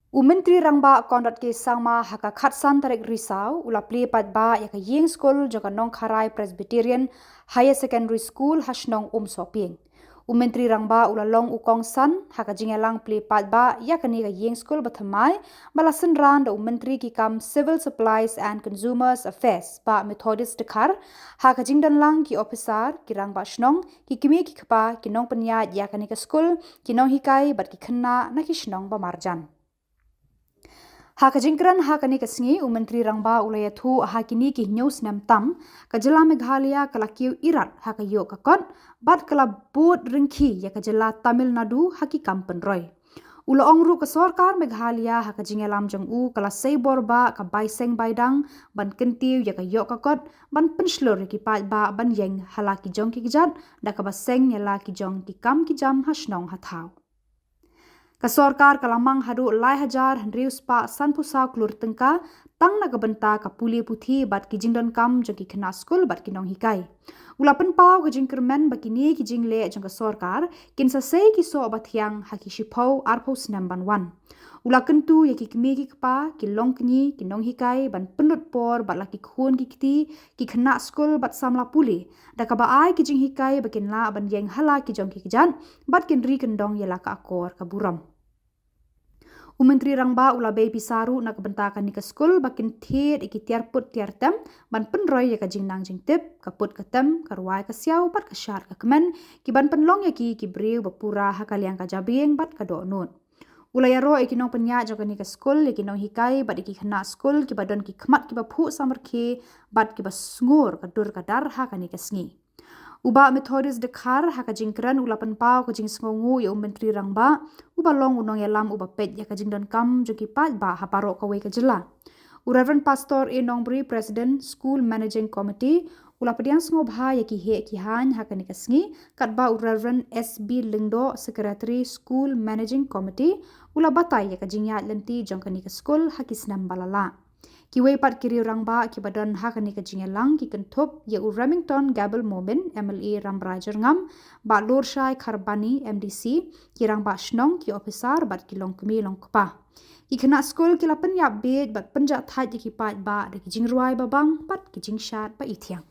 Myntri Rangbah kondat ke sangma haka khatsan tarik risau ula Plie ba yaka yeng school jaka Nongkharai Presbytarian Higher Secondary School hasnong Umsohpieng. Myntri Rangbah ula long ukong san haka jingelang Plie ba yaka ni ka yeng school bathamai balasan ran da Myntri ki kam Civil Supplies and Consumers Affairs ba Methodist dekar haka jingdan lang ki officer ki Rangbah shnong ki kimi ki kapa ki nong penyat yaka ni ka school ki nong hikai bat ki khenna na ki shnong ba marjan. Haka jingkran haka ni kasingi Myntri Rangbah ulaya thu hakini ki news nam tam ka jela Meghalaya kala kiu irat haka yo kakon bat kala boat ringki ya ka jela Tamil Nadu haki kampen roy. Ula ongru ka sorkar Meghalaya haka jingelam jang u kala seibor ba ka baiseng baidang ban kentiu ya ka yo kakot ban penslur ki ba ban yeng halaki jong ki jat da ka baseng ya la ki jong ki kam ki jam hasnong hathau. Kasorkar kalamang hadu lai hajar handrius pa san pusa klur tengka tang na kabenta ka puli puthi bat ki jingdon kam jong ki khna school bat ki nong hikai. Ulapan pau ka jingkermen bakini ki jingle jong ka sorkar kin sa sei ki so bathiang haki shipau arpos namban 1. Ula kentu ya ki kemi ki kpa ki long kni ki nong hikai ban penut por bat laki khun ki kiti ki khna school bat Samla puli da ka ba ai ki jing hikai bakin la ban yeng hala ki jong ki jan bat kin ri kendong yela ka akor ka buram. Myntri Rangbah ula bei pisaru nak bentakan ni ka school bakin thiet iki tiar put tiar tem ban penroy ya ka jingnang jing tip ka put ka tem ka ruai ka siau bat ka syar ka kemen ki ban penlong ya ki briu bapura hakaliang ka jabing bat ka do nun. Ula ya ro iki nong penya jaga ni ka school iki nong hikai bat iki khna school ki badon ki khmat ki ba phu samarkhe bat ki ba sngur ka dur ka dar ha ka ni ka sngi. Uba Methodist dekar haka jingkran ulapan pau ka jing sngongu ya Myntri Rangbah uba long unong yalam uba pet ya ka jingdon kam joki pat ba haparo ka wei ka jela. Reverend Pastor Nongkharai President School Managing Committee ulapadiang sngoba ya ki he ki han haka ni ka sngi kat ba Reverend SB Lingdo Secretary School Managing Committee ula batai ya ka jingya lenti jong ka ni ka school hakisnam balala. Ki wei pat kiri Rangbah ki badan haka ni ka jingelang ki kentup ya Remington Gabel Momin MLA Rangbah ngam ba Lord Shai Kharbani MDC ki Rangbah shnong ki officer bat ki long kemi long kpa. Ki kena school ki lapan ya bed bat penjat thai ki pat ba da ki jingruai babang pat ki jingshat ba ithiang.